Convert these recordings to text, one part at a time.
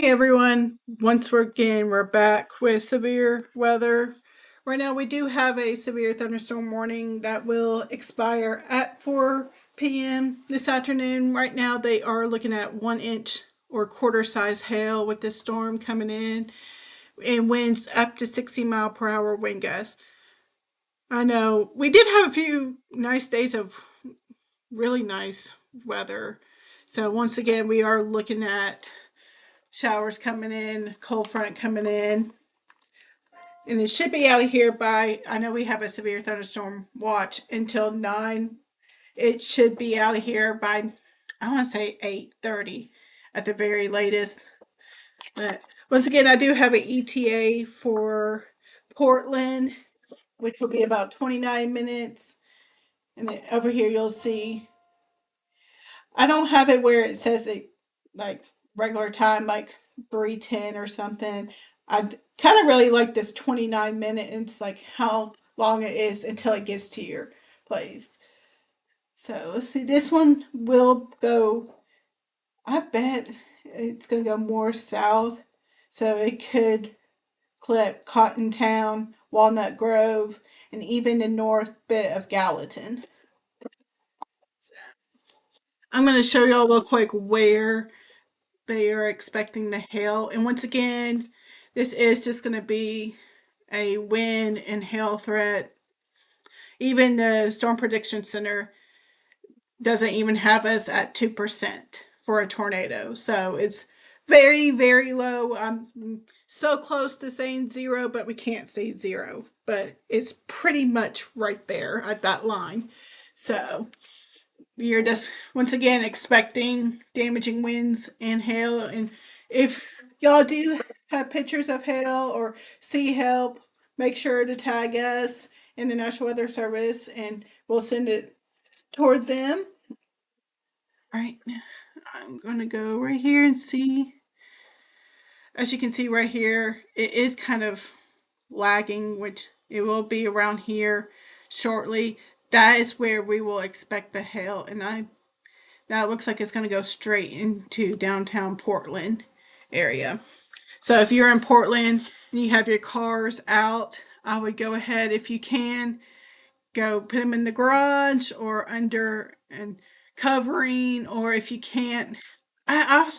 Hey everyone, once again we're back with severe weather. Right now we do have a severe thunderstorm warning that will expire at 4 p.m. this afternoon. Right now they are looking at 1 inch or quarter size hail with this storm coming in and winds up to 60-mile-per-hour wind gusts. I know we did have a few nice days of really nice weather. So once again we are looking at showers coming in, cold front coming in, and it should be out of here by. I know we have a severe thunderstorm watch until 9. It should be out of here by, I want to say 8:30 at the very latest. But once again, I do have an ETA for Portland, which will be about 29 minutes. And then over here, you'll see. I don't have it where it says it like regular time, like 3:10 or something. I kind of really like this 29 minute. It's like how long it is until it gets to your place. So let's see. This one will go. I bet it's gonna go more south, so it could clip Cotton Town, Walnut Grove, and even the north bit of Gallatin. I'm gonna show y'all real quick where they are expecting the hail. And once again, this is just going to be a wind and hail threat. Even the Storm Prediction Center doesn't even have us at 2% for a tornado. So it's very, very low. I'm so close to saying zero, but we can't say zero. But it's pretty much right there at that line. So you're just once again expecting damaging winds and hail. And if y'all do have pictures of hail or see help, make sure to tag us in the National Weather Service and we'll send it toward them. All right, I'm going to go right here and see. As you can see right here, it is kind of lagging, which it will be around here shortly. That is where we will expect the hail, and that looks like it's going to go straight into downtown Portland area. So if you're in Portland and you have your cars out, I would go ahead, if you can, go put them in the garage or under and covering, or if you can't, I've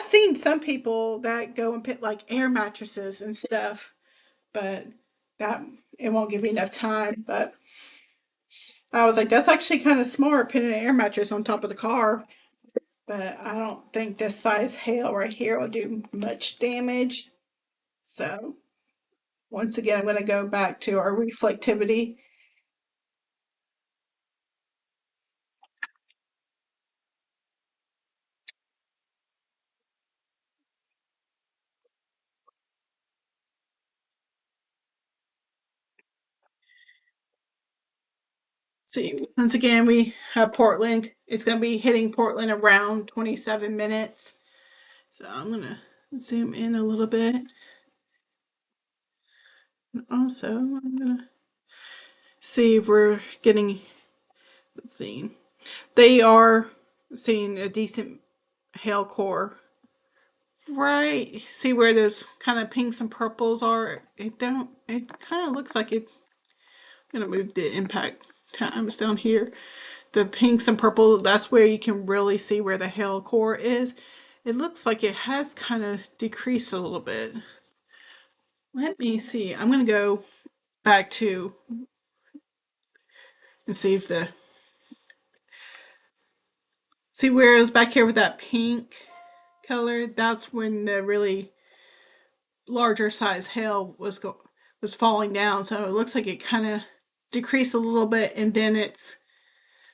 seen some people that go and put like air mattresses and stuff, but that it won't give me enough time. But I was like, that's actually kind of smart putting an air mattress on top of the car. But I don't think this size hail right here will do much damage. So once again, I'm going to go back to our reflectivity. See, once again, we have Portland. It's going to be hitting Portland around 27 minutes. So I'm going to zoom in a little bit. And also, I'm going to see if we're getting, let's see, they are seeing a decent hail core. Right. See where those kind of pinks and purples are? It don't. It kind of looks like it. I'm gonna move the impact times down here. The pinks and purple. That's where you can really see where the hail core is. It looks like it has kind of decreased a little bit. Let me see. I'm gonna go back to and see if the see where it was back here with that pink color. That's when the really larger size hail was falling down. So it looks like it kind of decreased a little bit, and then it's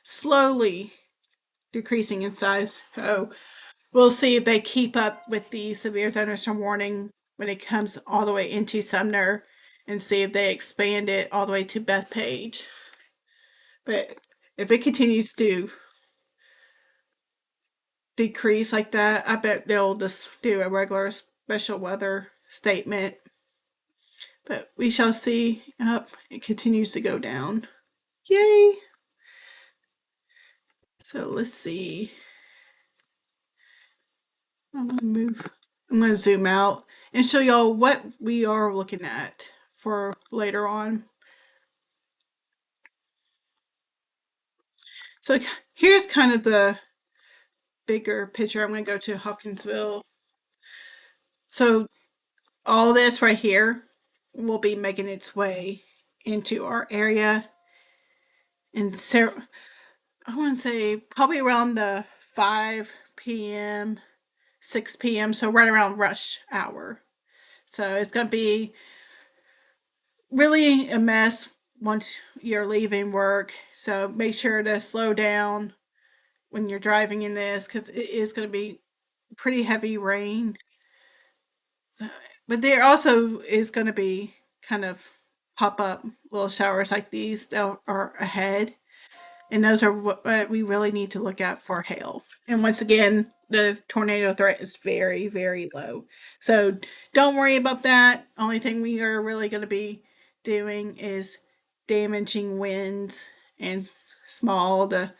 slowly decreasing in size. So we'll see if they keep up with the severe thunderstorm warning when it comes all the way into Sumner, and see if they expand it all the way to Bethpage. But if it continues to decrease like that, I bet they'll just do a regular special weather statement. But we shall see. Up, it continues to go down. Yay! So let's see. I'm I'm going to zoom out and show y'all what we are looking at for later on. So here's kind of the bigger picture. I'm going to go to Hawkinsville. So all this right here will be making its way into our area. And so I want to say probably around the 5 p.m., 6 p.m., so right around rush hour. So it's going to be really a mess once you're leaving work. So make sure to slow down when you're driving in this because it is going to be pretty heavy rain. So, but there also is going to be kind of pop up little showers like these that are ahead. And those are what we really need to look at for hail. And once again, the tornado threat is very, very low. So don't worry about that. Only thing we are really going to be doing is damaging winds and small to.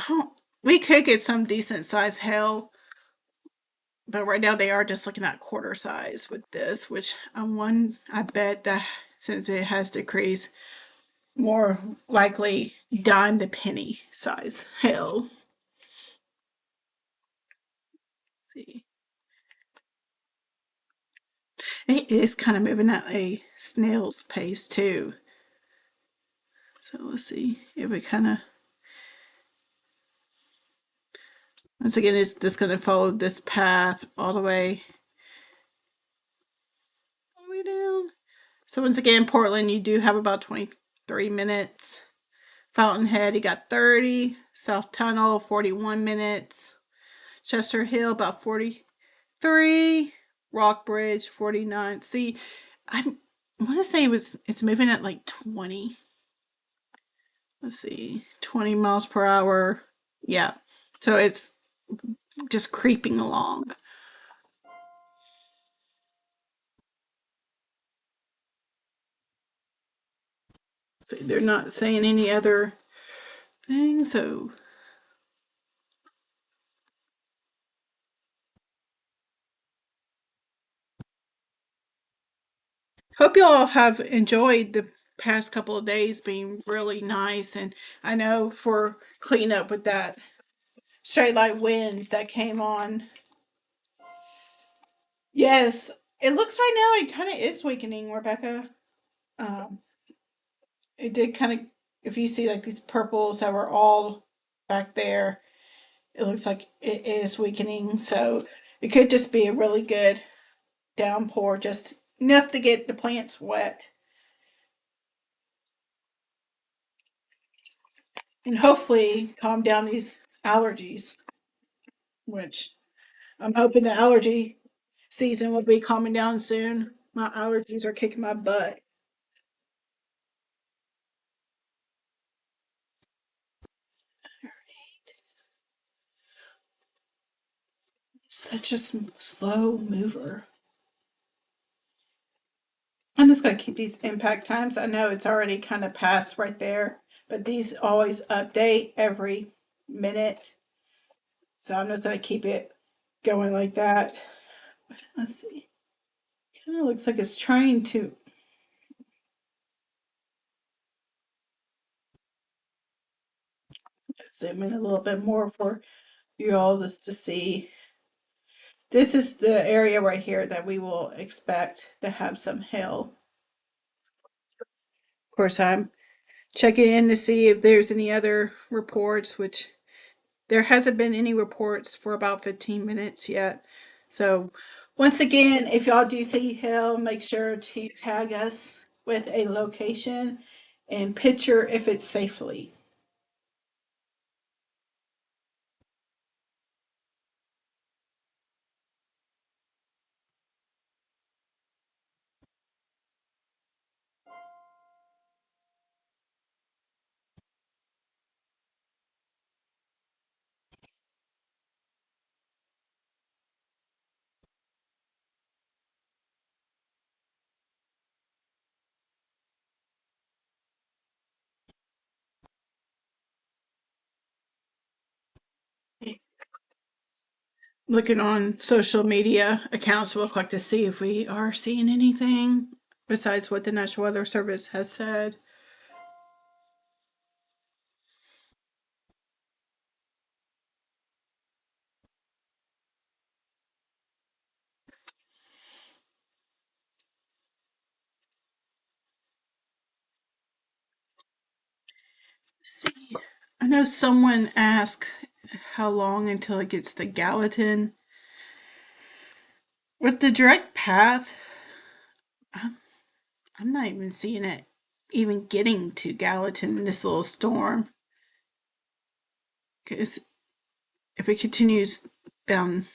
Oh, we could get some decent size hail, but right now they are just looking at quarter size with this, which I bet that since it has decreased, more likely dime the penny size hail. Let's see, it is kind of moving at a snail's pace too. So let's see if we kind of once again it's just going to follow this path all the way down. So once again, Portland, you do have about 23 minutes. Fountainhead, you got 30. South Tunnel, 41 minutes. Chester Hill, about 43. Rockbridge, 49. See, I want to say it's moving at like 20. Let's see, 20 miles per hour. Yeah. So it's just creeping along. So they're not saying any other thing. So hope you all have enjoyed the past couple of days being really nice. And I know for cleanup with that straight line winds that came on. Yes, it looks right now it kind of is weakening, Rebecca. Um, it did kind of, if you see like these purples that were all back there, it looks like it is weakening. So it could just be a really good downpour, just enough to get the plants wet and hopefully calm down these allergies, which I'm hoping the allergy season will be calming down soon. My allergies are kicking my butt. Such a slow mover. I'm just going to keep these impact times. I know it's already kind of past right there, but these always update every minute. So I'm just going to keep it going like that. Let's see. Kind of looks like it's trying to zoom in a little bit more for you all just to see. This is the area right here that we will expect to have some hail. Of course, I'm checking in to see if there's any other reports, which there hasn't been any reports for about 15 minutes yet. So, once again, if y'all do see hail, make sure to tag us with a location and picture if it's safely. looking on social media accounts real quick to see if we are seeing anything besides what the National Weather Service has said. Let's see. I know someone asked how long until it gets to Gallatin. With the direct path, I'm, I'm not even seeing it even getting to Gallatin in this little storm. Because if it continues down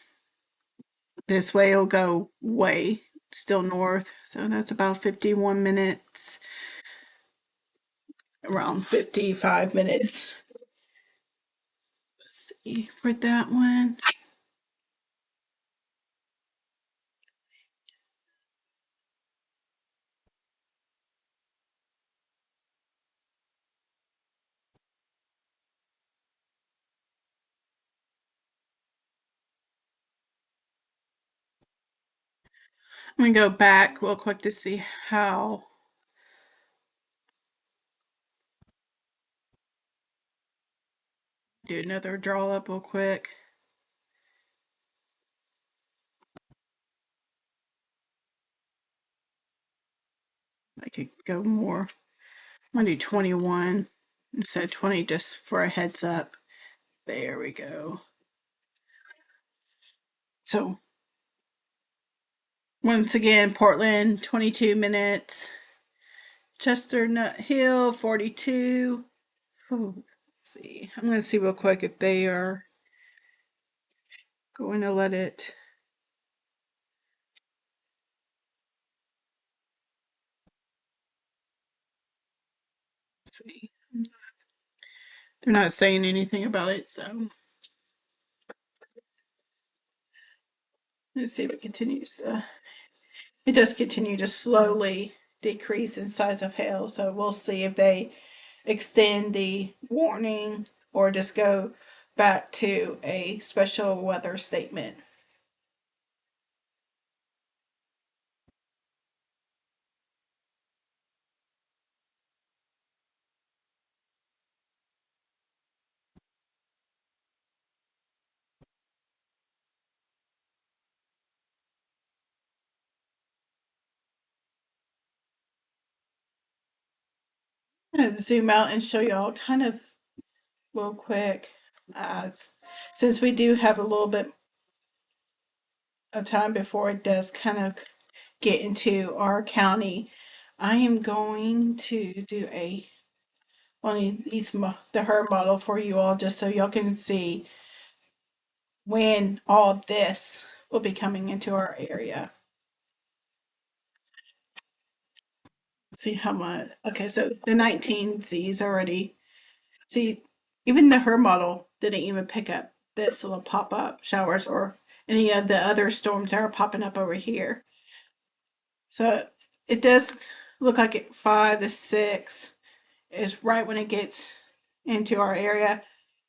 this way, it'll go way still north. So that's about 51 minutes, around 55 minutes. Let's see for that one. I'm going to go back real quick to see how. Do another draw up real quick. I could go more. I'm going to do 21 instead of 20 just for a heads up. There we go. So, once again, Portland, 22 minutes. Chestnut Hill, 42. Ooh, let's see. I'm going to see real quick if they are going to let it. Let's see. They're not saying anything about it, so let's see if it continues to. It does continue to slowly decrease in size of hail, so we'll see if they extend the warning or just go back to a special weather statement. I'm going to zoom out and show y'all kind of real quick. Uh, since we do have a little bit of time before it does kind of get into our county, I am going to do a one of these the HER model for you all just so y'all can see when all this will be coming into our area. See how much. Okay, so the 19Z is already. See, even the HER model didn't even pick up this little pop up showers or any of the other storms that are popping up over here. So it does look like it 5 to 6 is right when it gets into our area,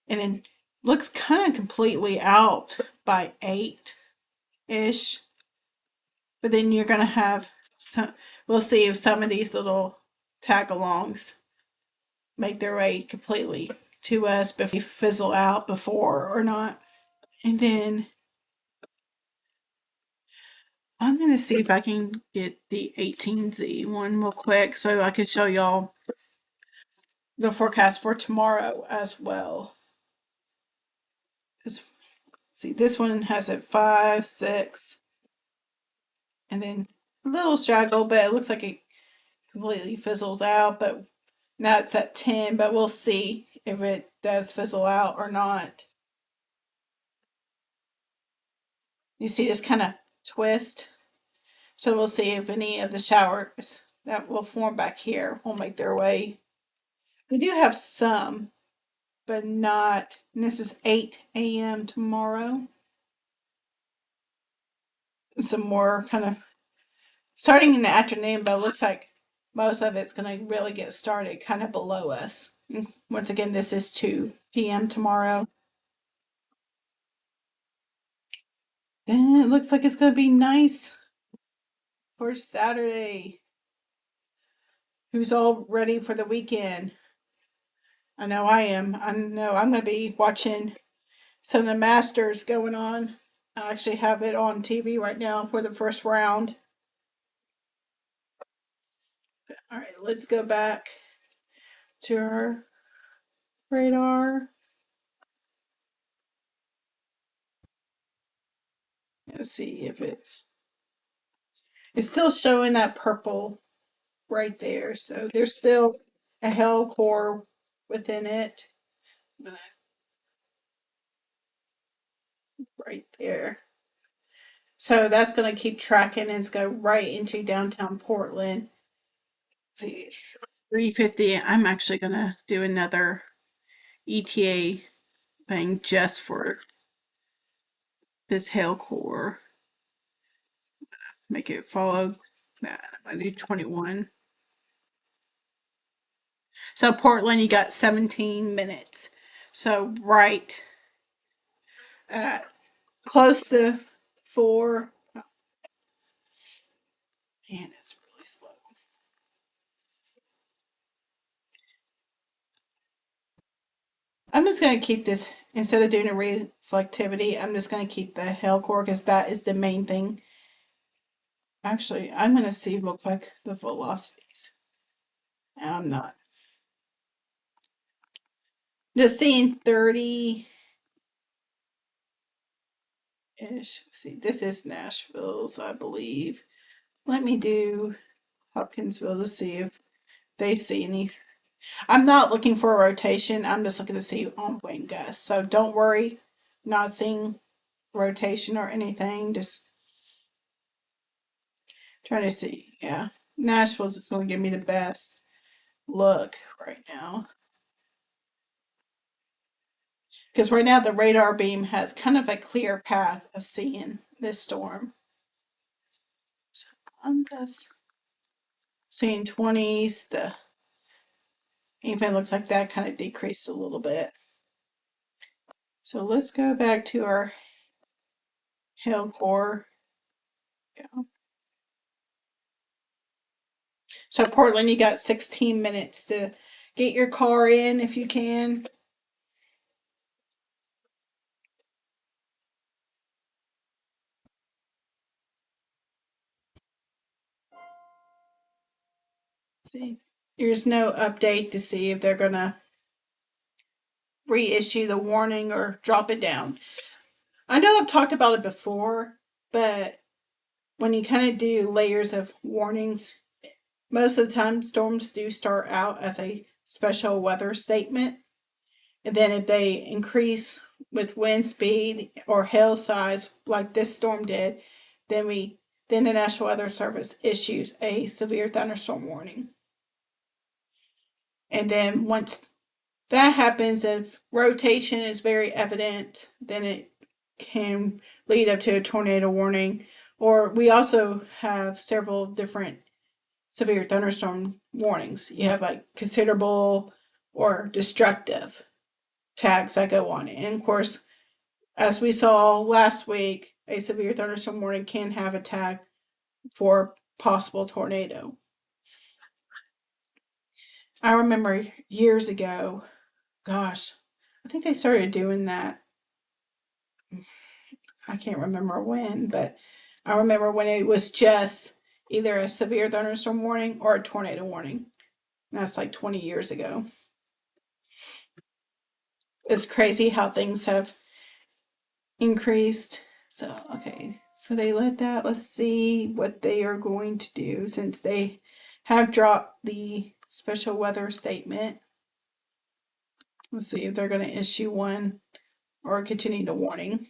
and then looks kind of completely out by 8 ish. But then you're gonna have some. We'll see if some of these little tag alongs make their way completely to us before they fizzle out before or not. And then I'm gonna see if I can get the 18Z one real quick so I can show y'all the forecast for tomorrow as well. Because see, this one has a 5, 6, and then a little straggle, but it looks like it completely fizzles out. But now it's at 10, but we'll see if it does fizzle out or not. You see this kind of twist? So we'll see if any of the showers that will form back here will make their way. We do have some, but not. And this is 8 a.m. tomorrow. Some more kind of starting in the afternoon, but it looks like most of it's going to really get started kind of below us. And once again, this is 2 p.m. tomorrow. And it looks like it's going to be nice for Saturday. Who's all ready for the weekend? I know I am. I know I'm going to be watching some of the Masters going on. I actually have it on TV right now for the first round. All right, let's go back to our radar. Let's see if it's still showing that purple right there. So there's still a hell core within it. Right there. So that's going to keep tracking and it's go right into downtown Portland. Let's see, 350. I'm actually going to do another ETA thing just for this hail core. Make it follow that. I do 21. So Portland, you got 17 minutes. So right at close to 4. Oh, man, it's really slow. I'm just going to keep this, instead of doing a reflectivity, I'm just going to keep the hail core because that is the main thing. Actually, I'm going to see real quick the velocities. I'm not. Just seeing 30-ish. See, this is Nashville's, I believe. Let me do Hopkinsville to see if they see any. I'm not looking for a rotation. I'm just looking to see on-wing gusts. So don't worry, not seeing rotation or anything. Just trying to see. Yeah, Nashville's just going to give me the best look right now. Because right now the radar beam has kind of a clear path of seeing this storm. So I'm just seeing 20s. The even looks like that kind of decreased a little bit. So let's go back to our hail core. Yeah. So Portland, you got 16 minutes to get your car in if you can. See, there's no update to see if they're gonna reissue the warning or drop it down. I know I've talked about it before, but when you kind of do layers of warnings, most of the time storms do start out as a special weather statement. And then if they increase with wind speed or hail size like this storm did, then the National Weather Service issues a severe thunderstorm warning. And then once that happens, if rotation is very evident, then it can lead up to a tornado warning. Or we also have several different severe thunderstorm warnings. You have like considerable or destructive tags that go on it. And of course, as we saw last week, a severe thunderstorm warning can have a tag for possible tornado. I remember years ago, gosh, I think they started doing that. I can't remember when, but I remember when it was just either a severe thunderstorm warning or a tornado warning. And that's like 20 years ago. It's crazy how things have increased. So, okay. So they let that. Let's see what they are going to do since they have dropped the special weather statement. Let's see if they're going to issue one or continue the warning.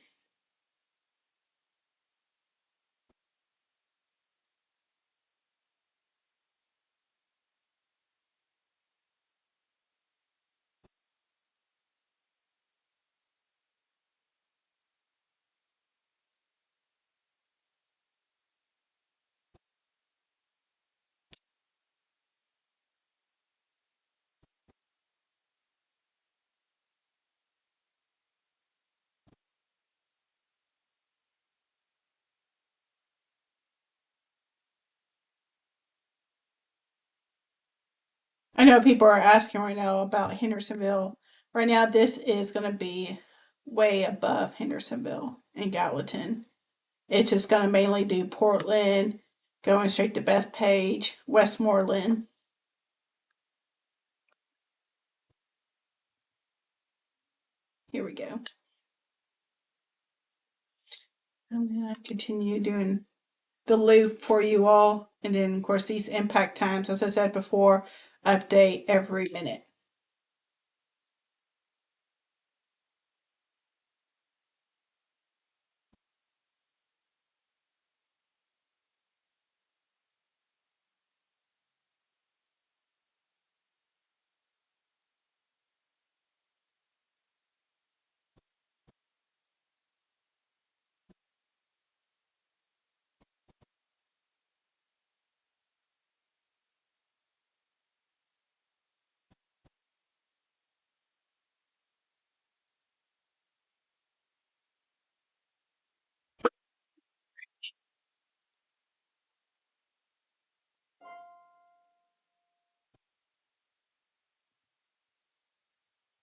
I know people are asking right now about Hendersonville. Right now, this is going to be way above Hendersonville and Gallatin. It's just going to mainly do Portland, going straight to Bethpage, Westmoreland. Here we go. I'm going to continue doing the loop for you all. And then, of course, these impact times, as I said before, update every minute.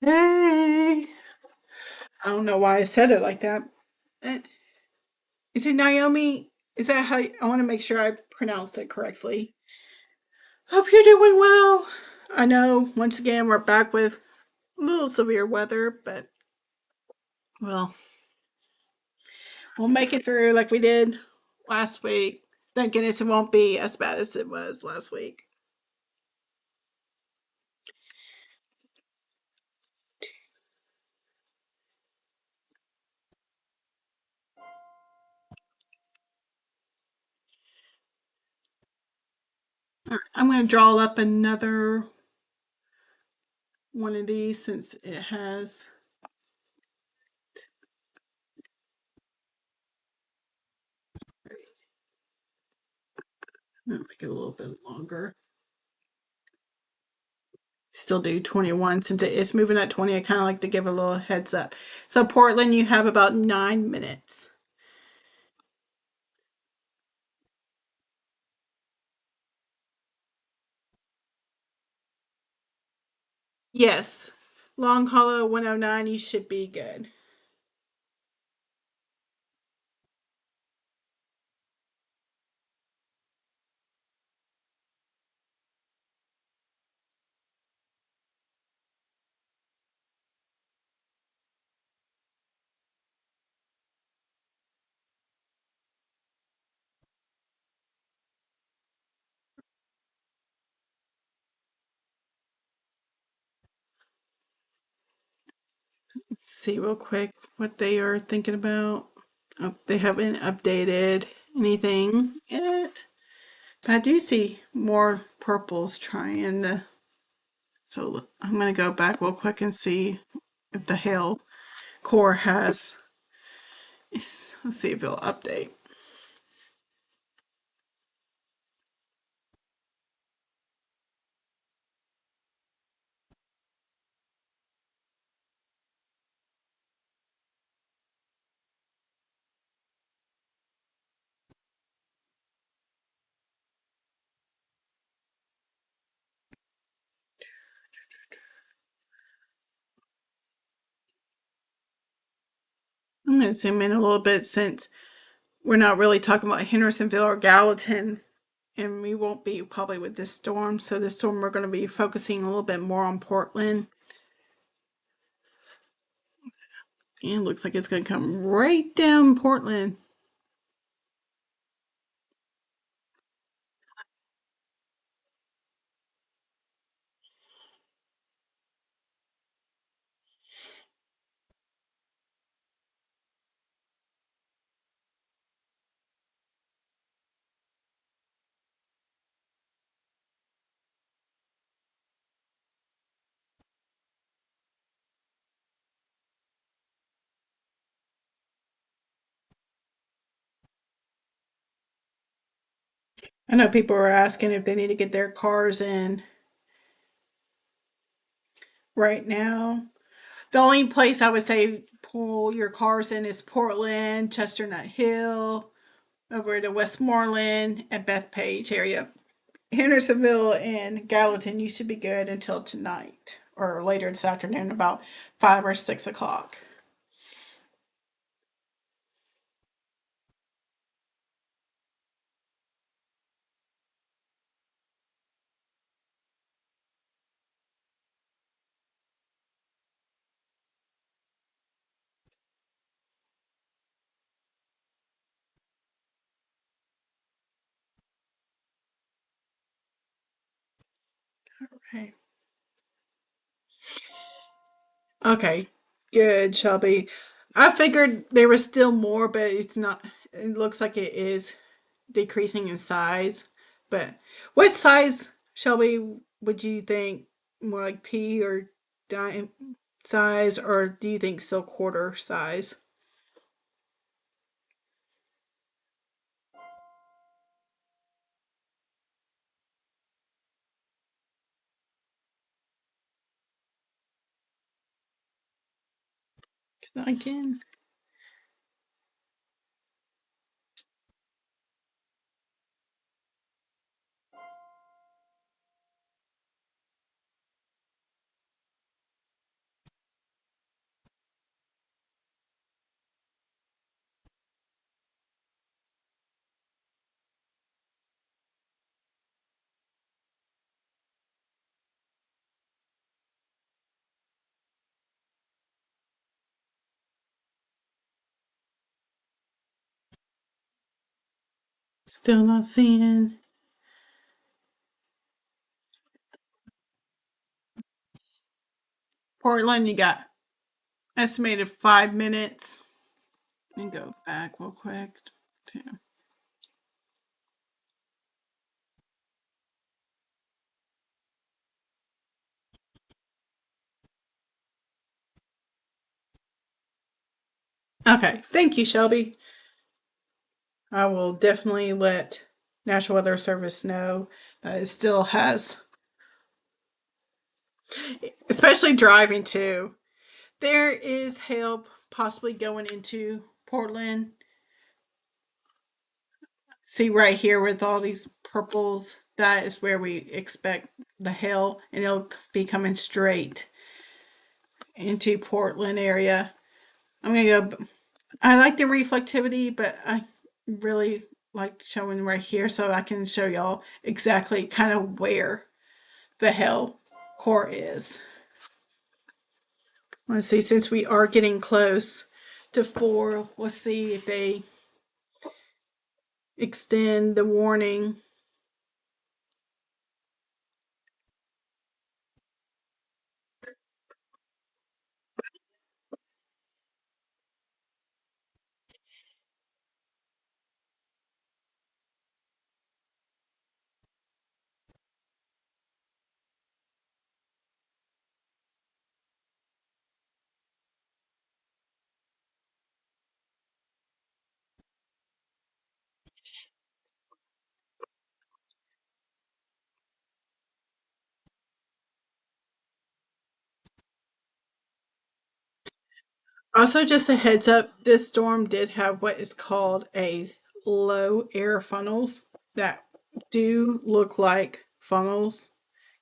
Hey! I don't know why I said it like that. Eh, Is it Naomi? Is that how I want to make sure I pronounced it correctly? Hope you're doing well. I know, once again, we're back with a little severe weather, but well, we'll make it through like we did last week. Thank goodness it won't be as bad as it was last week. All right, I'm going to draw up another one of these since it has. I'll make it a little bit longer. Still do 21 since it is moving at 20. I kind of like to give a little heads up. So, Portland, you have about 9 minutes. Yes. Long Hollow 109, you should be good. See real quick what they are thinking about. Oh, they haven't updated anything yet. But I do see more purples trying to. So I'm going to go back real quick and see if the hail core has. Let's see if it'll update. I'm going to zoom in a little bit since we're not really talking about Hendersonville or Gallatin, and we won't be probably with this storm. So this storm, we're going to be focusing a little bit more on Portland. And it looks like it's going to come right down Portland. I know people are asking if they need to get their cars in right now. The only place I would say pull your cars in is Portland, Chestnut Hill, over to Westmoreland, and Bethpage area. Hendersonville and Gallatin, you should be good until tonight or later this afternoon, about 5 or 6 o'clock. Okay. Okay. Good, Shelby. I figured there was still more, but it's not. It looks like it is decreasing in size. But what size, Shelby, would you think? More like pea or dime size, or do you think still quarter size? Again. Still not seeing. Portland, you got estimated 5 minutes. Let me go back real quick. Okay, thank you, Shelby. I will definitely let National Weather Service know that it still has, especially driving too. There is hail possibly going into Portland. See right here with all these purples, that is where we expect the hail, and it'll be coming straight into Portland area. I'm gonna go. I like the reflectivity, but I really like showing right here so I can show y'all exactly kind of where the hail core is. Let's see, since we are getting close to 4, let's see if they extend the warning. Also, just a heads up, this storm did have what is called a low air funnels that do look like funnels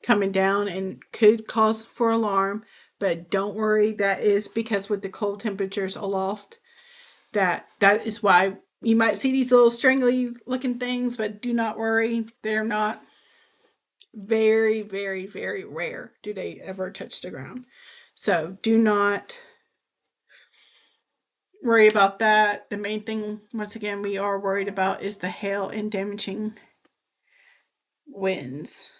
coming down and could cause for alarm. But don't worry, that is because with the cold temperatures aloft, that is why you might see these little strangly looking things, but do not worry, they're not. Very, very, very rare do they ever touch the ground. So do not worry about that. The main thing, once again, we are worried about is the hail and damaging winds.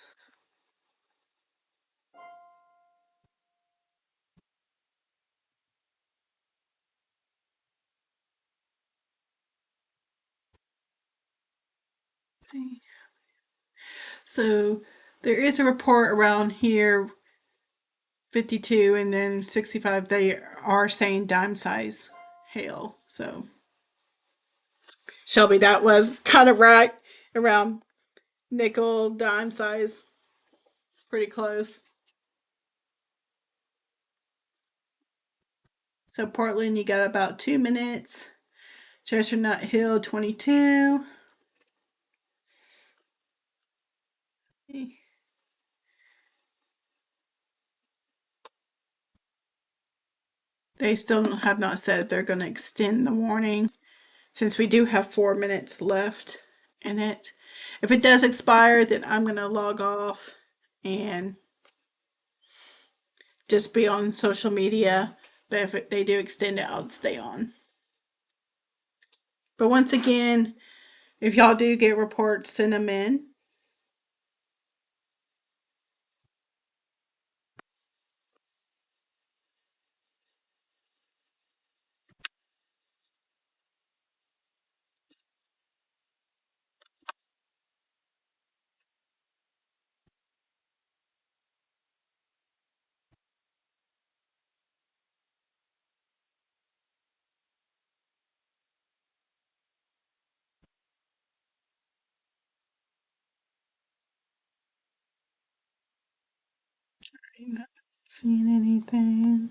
Let's see. So there is a report around here 52 and then 65. They are saying dime size hail. So Shelby, that was kind of right around nickel dime size. Pretty close. So Portland, you got about 2 minutes. Chestnut Hill, 22. They still have not said if they're going to extend the warning since we do have 4 minutes left in it. If it does expire, then I'm going to log off and just be on social media. But if they do extend it, I'll stay on. But once again, if y'all do get reports, send them in. I'm not seeing anything.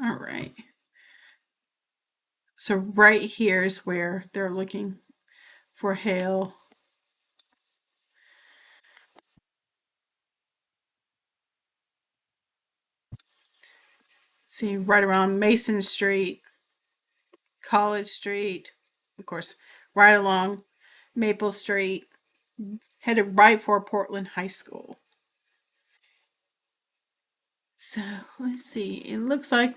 All right. So right here is where they're looking for hail. See, right around Mason Street, College Street, of course, right along Maple Street, headed right for Portland High School. So let's see. It looks like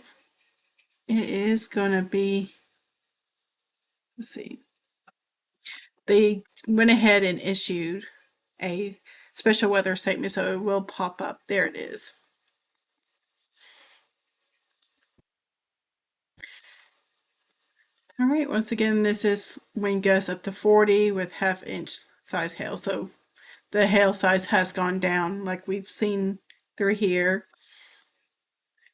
it is going to be. Let's see. They went ahead and issued a special weather statement, so it will pop up. There it is. All right, once again, this is wind gusts up to 40 with half-inch size hail. So the hail size has gone down like we've seen through here.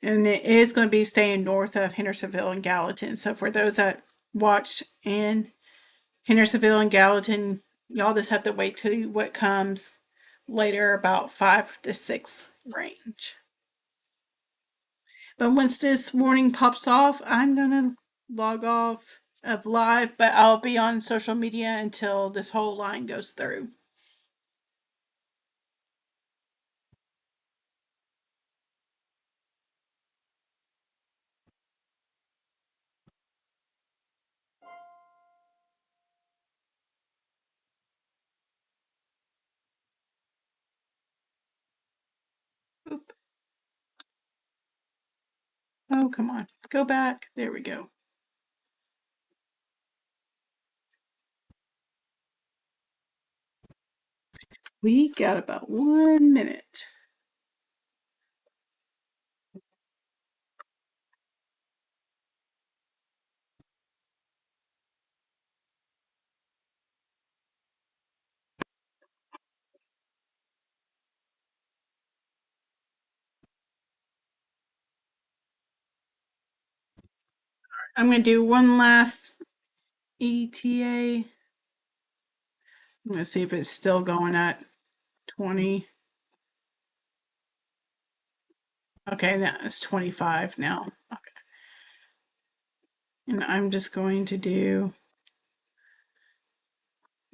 And it is going to be staying north of Hendersonville and Gallatin. So for those that watch in Hendersonville and Gallatin, y'all just have to wait till what comes later, about 5 to 6 range. But once this warning pops off, I'm going to log off of live, but I'll be on social media until this whole line goes through. Oop. Oh, come on. Go back. There we go. We got about 1 minute. I'm going to do one last ETA. I'm going to see if it's still going at 20. Okay, now it's 25 now. Okay. And I'm just going to do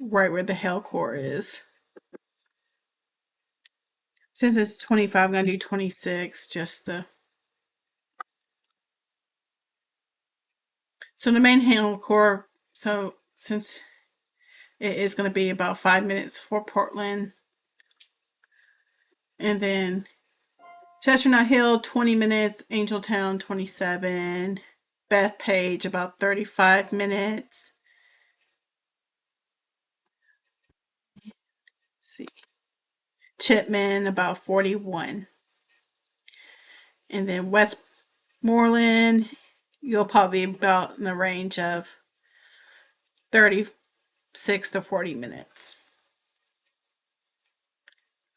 right where the hail core is. Since it's 25, I'm going to do 26 just the. So the main hail core, so since it is going to be about 5 minutes for Portland. And then Chestnut Hill, 20 minutes. Angeltown, 27. Bethpage, about 35 minutes. Let's see. Chipman, about 41. And then Westmoreland, you'll probably be about in the range of 36 to 40 minutes.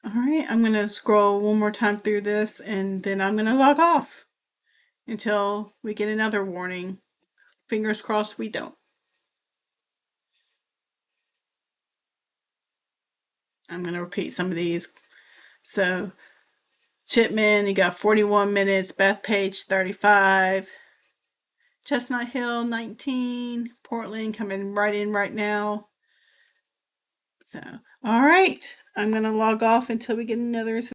All right, I'm going to scroll one more time through this and then I'm going to log off until we get another warning. Fingers crossed we don't. I'm going to repeat some of these. So, Chipman, you got 41 minutes. Bethpage, 35. Chestnut Hill 19, Portland coming right in right now. So, all right, I'm going to log off until we get another